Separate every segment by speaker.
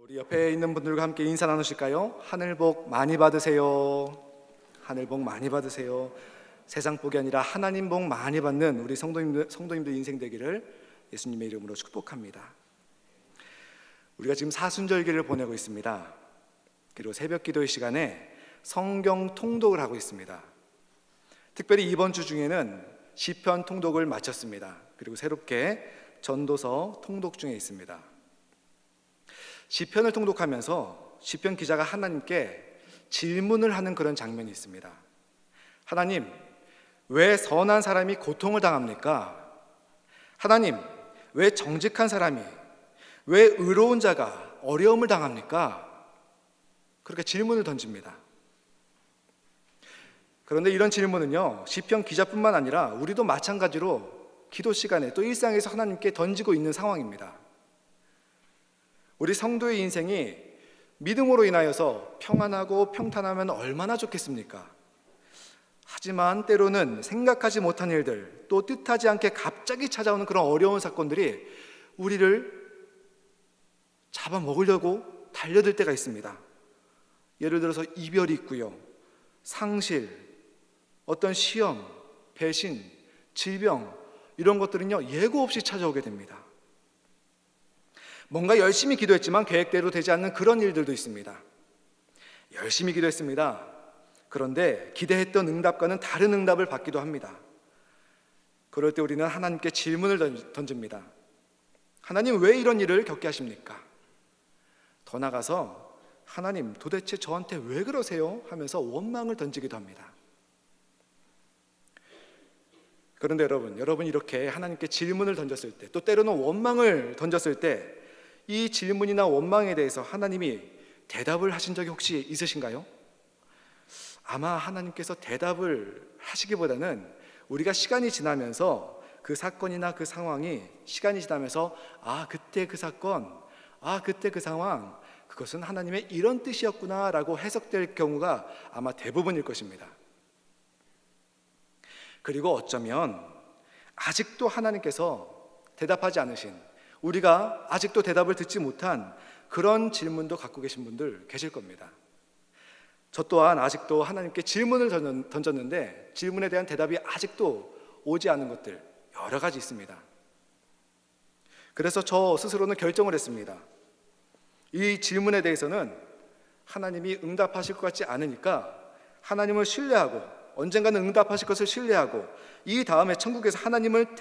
Speaker 1: 우리 옆에 있는 분들과 함께 인사 나누실까요? 하늘 복 많이 받으세요. 하늘 복 많이 받으세요. 세상 복이 아니라 하나님 복 많이 받는 우리 성도님들 인생 되기를 예수님의 이름으로 축복합니다. 우리가 지금 사순절기를 보내고 있습니다. 그리고 새벽 기도의 시간에 성경 통독을 하고 있습니다. 특별히 이번 주 중에는 시편 통독을 마쳤습니다. 그리고 새롭게 전도서 통독 중에 있습니다. 시편을 통독하면서 시편 기자가 하나님께 질문을 하는 그런 장면이 있습니다. 하나님, 왜 선한 사람이 고통을 당합니까? 하나님, 왜 정직한 사람이, 왜 의로운 자가 어려움을 당합니까? 그렇게 질문을 던집니다. 그런데 이런 질문은요, 시편 기자뿐만 아니라 우리도 마찬가지로 기도 시간에 또 일상에서 하나님께 던지고 있는 상황입니다. 우리 성도의 인생이 믿음으로 인하여서 평안하고 평탄하면 얼마나 좋겠습니까? 하지만 때로는 생각하지 못한 일들, 또 뜻하지 않게 갑자기 찾아오는 그런 어려운 사건들이 우리를 잡아먹으려고 달려들 때가 있습니다. 예를 들어서 이별이 있고요, 상실, 어떤 시험, 배신, 질병, 이런 것들은요 예고 없이 찾아오게 됩니다. 뭔가 열심히 기도했지만 계획대로 되지 않는 그런 일들도 있습니다. 열심히 기도했습니다. 그런데 기대했던 응답과는 다른 응답을 받기도 합니다. 그럴 때 우리는 하나님께 질문을 던집니다. 하나님, 왜 이런 일을 겪게 하십니까? 더 나아가서 하나님, 도대체 저한테 왜 그러세요? 하면서 원망을 던지기도 합니다. 그런데 여러분 이렇게 하나님께 질문을 던졌을 때, 또 때로는 원망을 던졌을 때, 이 질문이나 원망에 대해서 하나님이 대답을 하신 적이 혹시 있으신가요? 아마 하나님께서 대답을 하시기보다는 우리가 시간이 지나면서 그 사건이나 그 상황이 시간이 지나면서 그때 그 사건, 그때 그 상황, 그것은 하나님의 이런 뜻이었구나 라고 해석될 경우가 아마 대부분일 것입니다. 그리고 어쩌면 아직도 하나님께서 대답하지 않으신, 우리가 아직도 대답을 듣지 못한 그런 질문도 갖고 계신 분들 계실 겁니다. 저 또한 아직도 하나님께 질문을 던졌는데 질문에 대한 대답이 아직도 오지 않은 것들 여러 가지 있습니다. 그래서 저 스스로는 결정을 했습니다. 이 질문에 대해서는 하나님이 응답하실 것 같지 않으니까 하나님을 신뢰하고, 언젠가는 응답하실 것을 신뢰하고, 이 다음에 천국에서 하나님을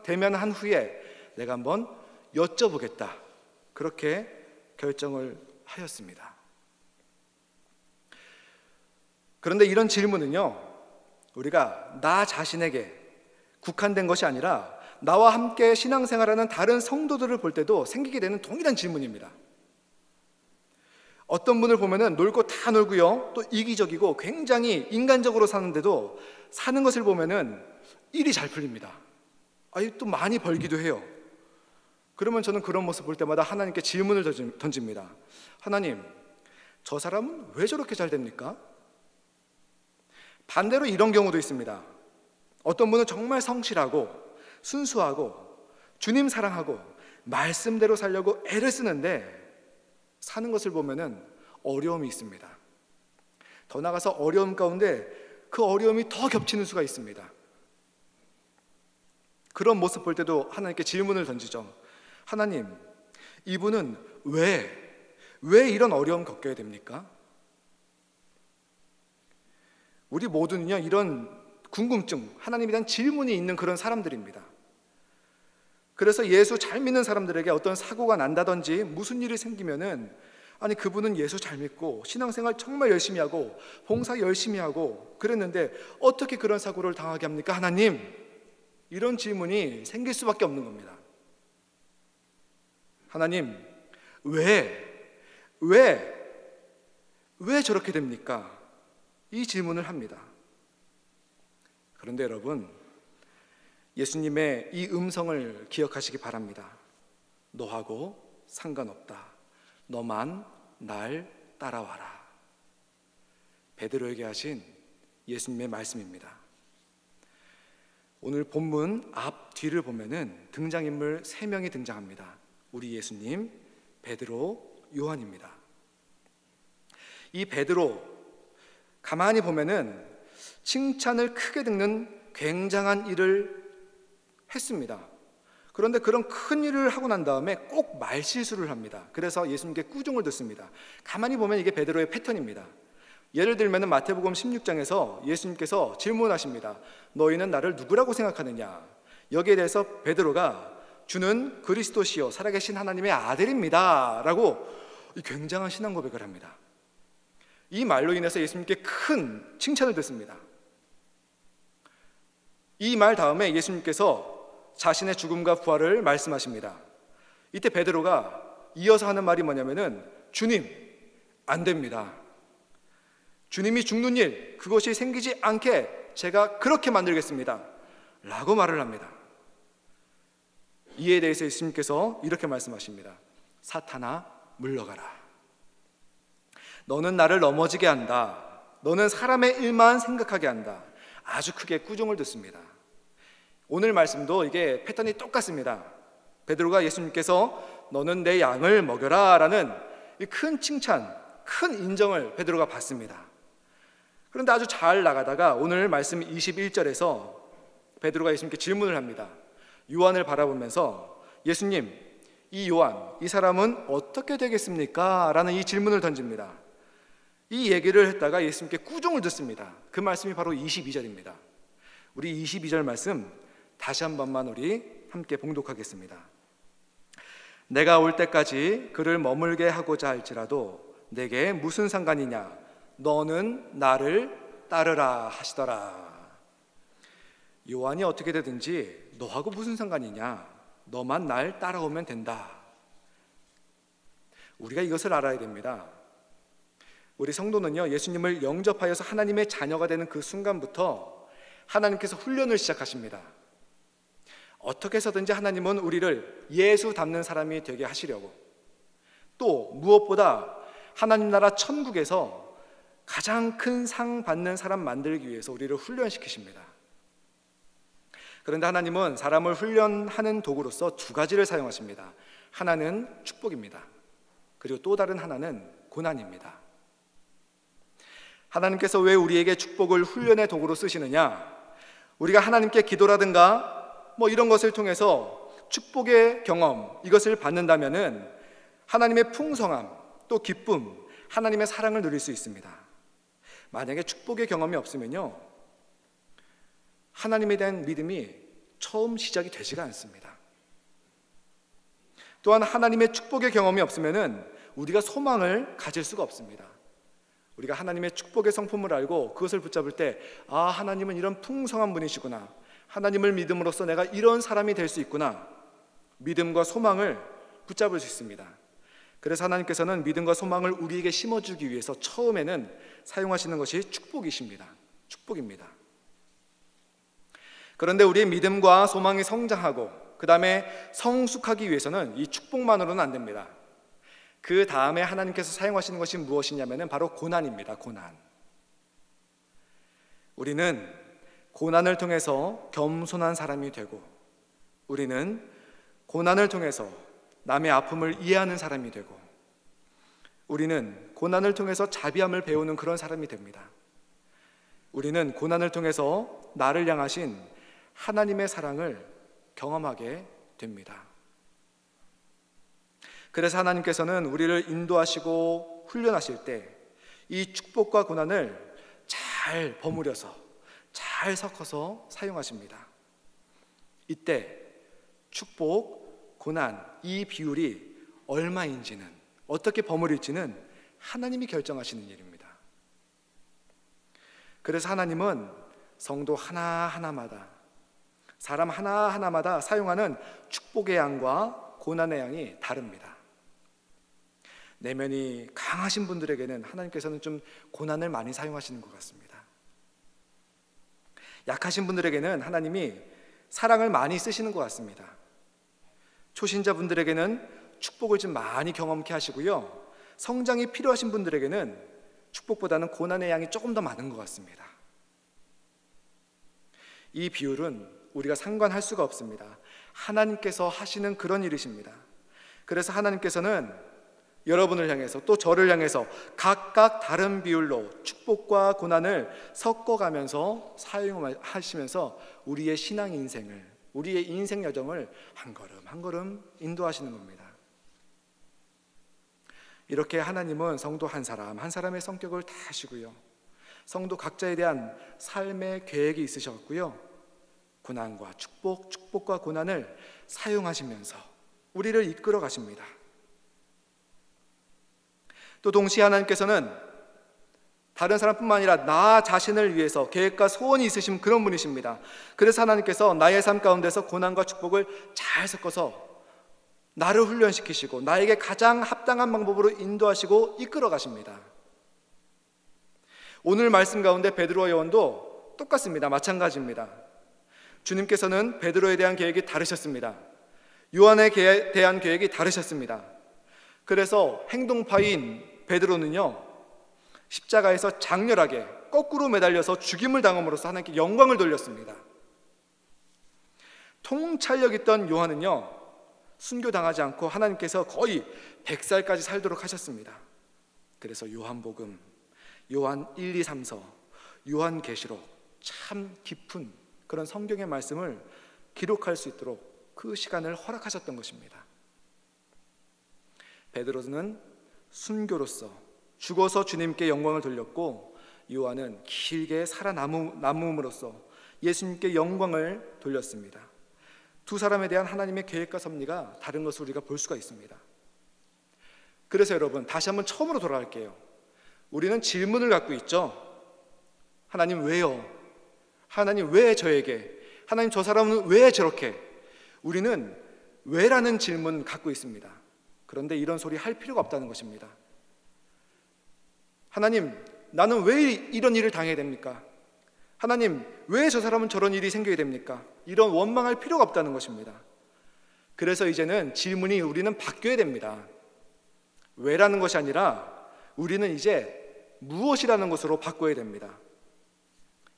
Speaker 1: 대면한 후에 내가 한번 여쭤보겠다, 그렇게 결정을 하였습니다. 그런데 이런 질문은요, 우리가 나 자신에게 국한된 것이 아니라 나와 함께 신앙생활하는 다른 성도들을 볼 때도 생기게 되는 동일한 질문입니다. 어떤 분을 보면은 놀 거 다 놀고요, 또 이기적이고 굉장히 인간적으로 사는데도 사는 것을 보면은 일이 잘 풀립니다. 또 많이 벌기도 해요. 그러면 저는 그런 모습 볼 때마다 하나님께 질문을 던집니다. 하나님, 저 사람은 왜 저렇게 잘 됩니까? 반대로 이런 경우도 있습니다. 어떤 분은 정말 성실하고 순수하고 주님 사랑하고 말씀대로 살려고 애를 쓰는데 사는 것을 보면은 어려움이 있습니다. 더 나아가서 어려움 가운데 그 어려움이 더 겹치는 수가 있습니다. 그런 모습 볼 때도 하나님께 질문을 던지죠. 하나님, 이분은 왜 이런 어려움 겪어야 됩니까? 우리 모두는요, 이런 궁금증, 하나님에 대한 질문이 있는 그런 사람들입니다. 그래서 예수 잘 믿는 사람들에게 어떤 사고가 난다든지 무슨 일이 생기면은, 그분은 예수 잘 믿고 신앙생활 정말 열심히 하고 봉사 열심히 하고 그랬는데 어떻게 그런 사고를 당하게 합니까? 하나님, 이런 질문이 생길 수밖에 없는 겁니다. 하나님, 왜 저렇게 됩니까? 이 질문을 합니다. 그런데 여러분, 예수님의 이 음성을 기억하시기 바랍니다. 너하고 상관없다. 너만 날 따라와라. 베드로에게 하신 예수님의 말씀입니다. 오늘 본문 앞 뒤를 보면은 등장인물 3명이 등장합니다. 우리 예수님, 베드로, 요한입니다. 이 베드로, 가만히 보면은 칭찬을 크게 듣는 굉장한 일을 했습니다. 그런데 그런 큰 일을 하고 난 다음에 꼭 말실수를 합니다. 그래서 예수님께 꾸중을 듣습니다. 가만히 보면 이게 베드로의 패턴입니다. 예를 들면 마태복음 16장에서 예수님께서 질문하십니다. 너희는 나를 누구라고 생각하느냐? 여기에 대해서 베드로가 주는 그리스도시요 살아계신 하나님의 아들입니다 라고 굉장한 신앙 고백을 합니다. 이 말로 인해서 예수님께 큰 칭찬을 듣습니다. 이 말 다음에 예수님께서 자신의 죽음과 부활을 말씀하십니다. 이때 베드로가 이어서 하는 말이 뭐냐면은 주님, 안 됩니다. 주님이 죽는 일, 그것이 생기지 않게 제가 그렇게 만들겠습니다 라고 말을 합니다. 이에 대해서 예수님께서 이렇게 말씀하십니다. 사탄아, 물러가라. 너는 나를 넘어지게 한다. 너는 사람의 일만 생각하게 한다. 아주 크게 꾸중을 듣습니다. 오늘 말씀도 이게 패턴이 똑같습니다. 베드로가 예수님께서 너는 내 양을 먹여라 라는 이 큰 칭찬, 큰 인정을 베드로가 받습니다. 그런데 아주 잘 나가다가 오늘 말씀 21절에서 베드로가 예수님께 질문을 합니다. 요한을 바라보면서 예수님, 이 요한, 이 사람은 어떻게 되겠습니까? 라는 이 질문을 던집니다. 이 얘기를 했다가 예수님께 꾸중을 듣습니다. 그 말씀이 바로 22절입니다. 우리 22절 말씀 다시 한 번만 우리 함께 봉독하겠습니다. 내가 올 때까지 그를 머물게 하고자 할지라도 내게 무슨 상관이냐? 너는 나를 따르라 하시더라. 요한이 어떻게 되든지 너하고 무슨 상관이냐? 너만 날 따라오면 된다. 우리가 이것을 알아야 됩니다. 우리 성도는요, 예수님을 영접하여서 하나님의 자녀가 되는 그 순간부터 하나님께서 훈련을 시작하십니다. 어떻게 해서든지 하나님은 우리를 예수 닮는 사람이 되게 하시려고, 또 무엇보다 하나님 나라 천국에서 가장 큰 상 받는 사람 만들기 위해서 우리를 훈련시키십니다. 그런데 하나님은 사람을 훈련하는 도구로서 두 가지를 사용하십니다. 하나는 축복입니다. 그리고 또 다른 하나는 고난입니다. 하나님께서 왜 우리에게 축복을 훈련의 도구로 쓰시느냐? 우리가 하나님께 기도라든가 이런 것을 통해서 축복의 경험, 이것을 받는다면은 하나님의 풍성함, 또 기쁨, 하나님의 사랑을 누릴 수 있습니다. 만약에 축복의 경험이 없으면요, 하나님에 대한 믿음이 처음 시작이 되지가 않습니다. 또한 하나님의 축복의 경험이 없으면은 우리가 소망을 가질 수가 없습니다. 우리가 하나님의 축복의 성품을 알고 그것을 붙잡을 때, 아, 하나님은 이런 풍성한 분이시구나, 하나님을 믿음으로써 내가 이런 사람이 될 수 있구나, 믿음과 소망을 붙잡을 수 있습니다. 그래서 하나님께서는 믿음과 소망을 우리에게 심어주기 위해서 처음에는 사용하시는 것이 축복이십니다. 축복입니다. 그런데 우리의 믿음과 소망이 성장하고 그 다음에 성숙하기 위해서는 이 축복만으로는 안 됩니다. 그 다음에 하나님께서 사용하시는 것이 무엇이냐면 바로 고난입니다. 고난. 우리는 고난을 통해서 겸손한 사람이 되고, 우리는 고난을 통해서 남의 아픔을 이해하는 사람이 되고, 우리는 고난을 통해서 자비함을 배우는 그런 사람이 됩니다. 우리는 고난을 통해서 나를 향하신 하나님의 사랑을 경험하게 됩니다. 그래서 하나님께서는 우리를 인도하시고 훈련하실 때 이 축복과 고난을 잘 버무려서, 잘 섞어서 사용하십니다. 이때 축복, 고난, 이 비율이 얼마인지는, 어떻게 버무릴지는 하나님이 결정하시는 일입니다. 그래서 하나님은 성도 하나하나마다, 사람 하나하나마다 사용하는 축복의 양과 고난의 양이 다릅니다. 내면이 강하신 분들에게는 하나님께서는 좀 고난을 많이 사용하시는 것 같습니다. 약하신 분들에게는 하나님이 사랑을 많이 쓰시는 것 같습니다. 초신자분들에게는 축복을 좀 많이 경험케 하시고요, 성장이 필요하신 분들에게는 축복보다는 고난의 양이 조금 더 많은 것 같습니다. 이 비율은 우리가 상관할 수가 없습니다. 하나님께서 하시는 그런 일이십니다. 그래서 하나님께서는 여러분을 향해서 또 저를 향해서 각각 다른 비율로 축복과 고난을 섞어가면서 사용하시면서 우리의 신앙 인생을, 우리의 인생 여정을 한 걸음 한 걸음 인도하시는 겁니다. 이렇게 하나님은 성도 한 사람 한 사람의 성격을 다 아시고요, 성도 각자에 대한 삶의 계획이 있으셨고요, 고난과 축복과 고난을 사용하시면서 우리를 이끌어 가십니다. 또 동시에 하나님께서는 다른 사람뿐만 아니라 나 자신을 위해서 계획과 소원이 있으신 그런 분이십니다. 그래서 하나님께서 나의 삶 가운데서 고난과 축복을 잘 섞어서 나를 훈련시키시고 나에게 가장 합당한 방법으로 인도하시고 이끌어 가십니다. 오늘 말씀 가운데 베드로와 요한도 똑같습니다. 마찬가지입니다. 주님께서는 베드로에 대한 계획이 다르셨습니다. 요한에 대한 계획이 다르셨습니다. 그래서 행동파인 베드로는요, 십자가에서 장렬하게 거꾸로 매달려서 죽임을 당함으로써 하나님께 영광을 돌렸습니다. 통찰력 있던 요한은요, 순교당하지 않고 하나님께서 거의 100살까지 살도록 하셨습니다. 그래서 요한복음, 요한 1, 2, 3서, 요한계시록, 참 깊은 그런 성경의 말씀을 기록할 수 있도록 그 시간을 허락하셨던 것입니다. 베드로는 순교로서 죽어서 주님께 영광을 돌렸고, 요한은 길게 살아남음으로써 예수님께 영광을 돌렸습니다. 두 사람에 대한 하나님의 계획과 섭리가 다른 것을 우리가 볼 수가 있습니다. 그래서 여러분, 다시 한번 처음으로 돌아갈게요. 우리는 질문을 갖고 있죠. 하나님 왜요? 하나님 왜 저에게? 하나님 저 사람은 왜 저렇게? 우리는 왜라는 질문 갖고 있습니다. 그런데 이런 소리 할 필요가 없다는 것입니다. 하나님, 나는 왜 이런 일을 당해야 됩니까? 하나님, 왜 저 사람은 저런 일이 생겨야 됩니까? 이런 원망할 필요가 없다는 것입니다. 그래서 이제는 질문이 우리는 바뀌어야 됩니다. 왜라는 것이 아니라 우리는 이제 무엇이라는 것으로 바꿔야 됩니다.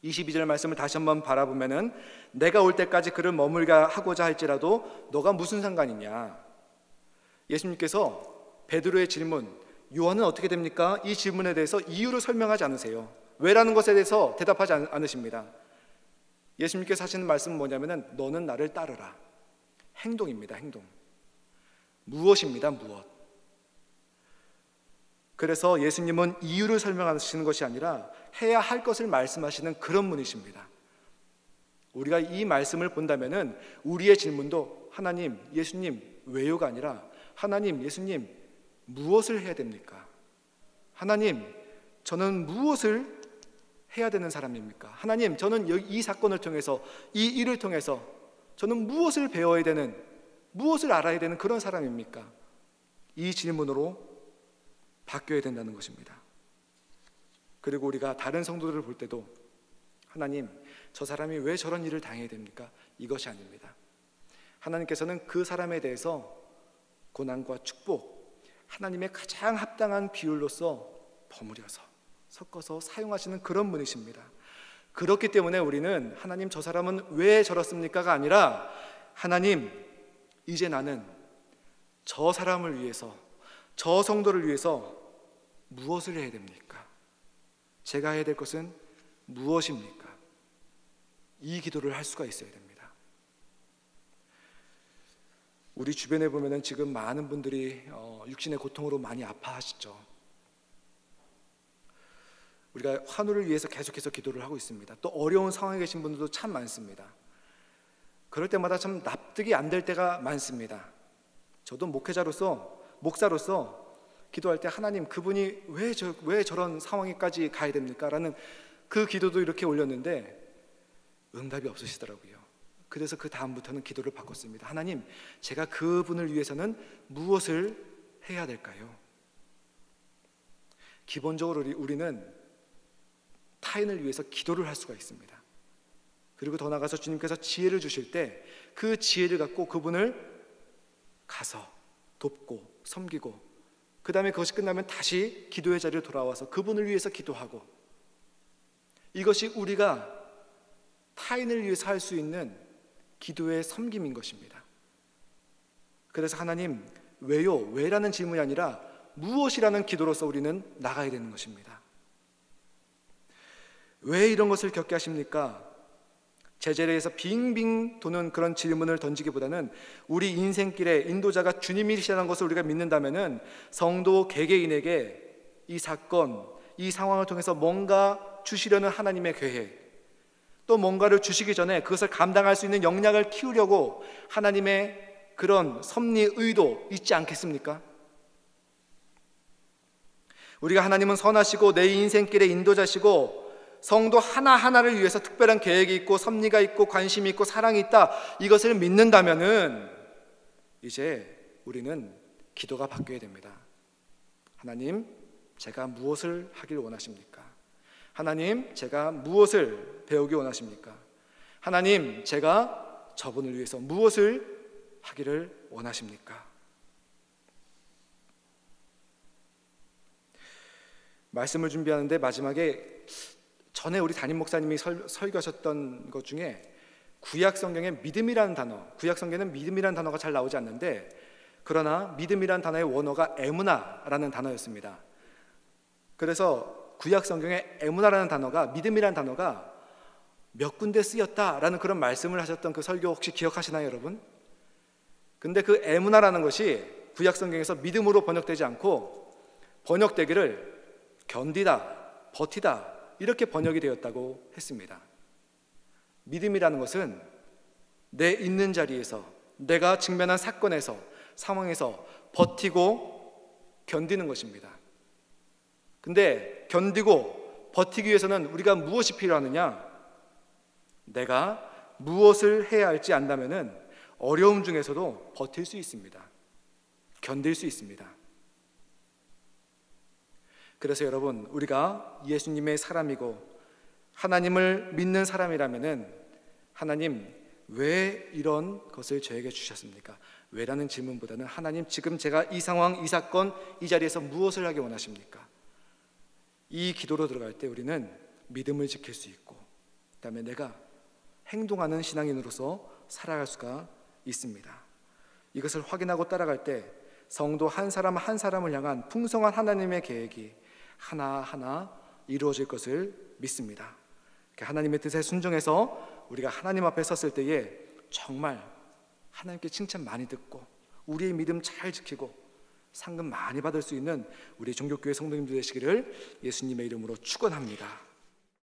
Speaker 1: 22절 말씀을 다시 한번 바라보면은 내가 올 때까지 그를 머물게 하고자 할지라도 너가 무슨 상관이냐? 예수님께서 베드로의 질문, 요한은 어떻게 됩니까? 이 질문에 대해서 이유를 설명하지 않으세요. 왜라는 것에 대해서 대답하지 않으십니다. 예수님께서 하시는 말씀은 뭐냐면은 너는 나를 따르라. 행동입니다. 행동. 무엇입니다. 무엇. 그래서 예수님은 이유를 설명하시는 것이 아니라 해야 할 것을 말씀하시는 그런 분이십니다. 우리가 이 말씀을 본다면은 우리의 질문도 하나님, 예수님 왜요가 아니라 하나님, 예수님 무엇을 해야 됩니까? 하나님, 저는 무엇을 해야 되는 사람입니까? 하나님, 저는 이 사건을 통해서, 이 일을 통해서 저는 무엇을 배워야 되는, 무엇을 알아야 되는 그런 사람입니까? 이 질문으로 바뀌어야 된다는 것입니다. 그리고 우리가 다른 성도들을 볼 때도 하나님, 저 사람이 왜 저런 일을 당해야 됩니까? 이것이 아닙니다. 하나님께서는 그 사람에 대해서 고난과 축복, 하나님의 가장 합당한 비율로서 버무려서 섞어서 사용하시는 그런 분이십니다. 그렇기 때문에 우리는 하나님 저 사람은 왜 저렇습니까가 아니라 하나님, 이제 나는 저 사람을 위해서, 저 성도를 위해서 무엇을 해야 됩니까? 제가 해야 될 것은 무엇입니까? 이 기도를 할 수가 있어야 됩니다. 우리 주변에 보면은 지금 많은 분들이 육신의 고통으로 많이 아파하시죠. 우리가 환우를 위해서 계속해서 기도를 하고 있습니다. 또 어려운 상황에 계신 분들도 참 많습니다. 그럴 때마다 참 납득이 안 될 때가 많습니다. 저도 목사로서 기도할 때 하나님, 그분이 왜 저런 상황에까지 가야 됩니까? 라는 그 기도도 이렇게 올렸는데 응답이 없으시더라고요. 그래서 그 다음부터는 기도를 바꿨습니다. 하나님, 제가 그분을 위해서는 무엇을 해야 될까요? 기본적으로 우리는 타인을 위해서 기도를 할 수가 있습니다. 그리고 더 나아가서 주님께서 지혜를 주실 때 그 지혜를 갖고 그분을 가서 돕고 섬기고, 그 다음에 그것이 끝나면 다시 기도의 자리로 돌아와서 그분을 위해서 기도하고, 이것이 우리가 타인을 위해서 할 수 있는 기도의 섬김인 것입니다. 그래서 하나님, 왜요? 왜라는 질문이 아니라 무엇이라는 기도로서 우리는 나가야 되는 것입니다. 왜 이런 것을 겪게 하십니까? 제자리에서 빙빙 도는 그런 질문을 던지기보다는 우리 인생길의 인도자가 주님이시라는 것을 우리가 믿는다면은 성도 개개인에게 이 사건, 이 상황을 통해서 뭔가 주시려는 하나님의 계획, 또 뭔가를 주시기 전에 그것을 감당할 수 있는 역량을 키우려고 하나님의 그런 섭리 의도 있지 않겠습니까? 우리가 하나님은 선하시고 내 인생길의 인도자시고 성도 하나하나를 위해서 특별한 계획이 있고 섭리가 있고 관심이 있고 사랑이 있다, 이것을 믿는다면은 이제 우리는 기도가 바뀌어야 됩니다. 하나님, 제가 무엇을 하길 원하십니까? 하나님, 제가 무엇을 배우기 원하십니까? 하나님, 제가 저분을 위해서 무엇을 하기를 원하십니까? 말씀을 준비하는데 마지막에 전에 우리 담임 목사님이 설교하셨던 것 중에 구약 성경에 믿음이라는 단어, 구약 성경에는 믿음이라는 단어가 잘 나오지 않는데, 그러나 믿음이라는 단어의 원어가 에무나라는 단어였습니다. 그래서 구약 성경에 에무나라는 단어가, 믿음이라는 단어가 몇 군데 쓰였다라는 그런 말씀을 하셨던 그 설교 혹시 기억하시나요, 여러분? 근데 그 에무나라는 것이 구약 성경에서 믿음으로 번역되지 않고 번역되기를 견디다, 버티다, 이렇게 번역이 되었다고 했습니다. 믿음이라는 것은 내 있는 자리에서, 내가 직면한 사건에서, 상황에서 버티고 견디는 것입니다. 근데 견디고 버티기 위해서는 우리가 무엇이 필요하느냐? 내가 무엇을 해야 할지 안다면은 어려움 중에서도 버틸 수 있습니다. 견딜 수 있습니다. 그래서 여러분, 우리가 예수님의 사람이고 하나님을 믿는 사람이라면은 하나님, 왜 이런 것을 저에게 주셨습니까? 왜라는 질문보다는 하나님, 지금 제가 이 상황, 이 사건, 이 자리에서 무엇을 하기 원하십니까? 이 기도로 들어갈 때 우리는 믿음을 지킬 수 있고, 그다음에 내가 행동하는 신앙인으로서 살아갈 수가 있습니다. 이것을 확인하고 따라갈 때 성도 한 사람 한 사람을 향한 풍성한 하나님의 계획이 하나하나 이루어질 것을 믿습니다. 하나님의 뜻에 순종해서 우리가 하나님 앞에 섰을 때에 정말 하나님께 칭찬 많이 듣고 우리의 믿음 잘 지키고 상금 많이 받을 수 있는 우리 종교교회 성도님들 되시기를 예수님의 이름으로 축원합니다.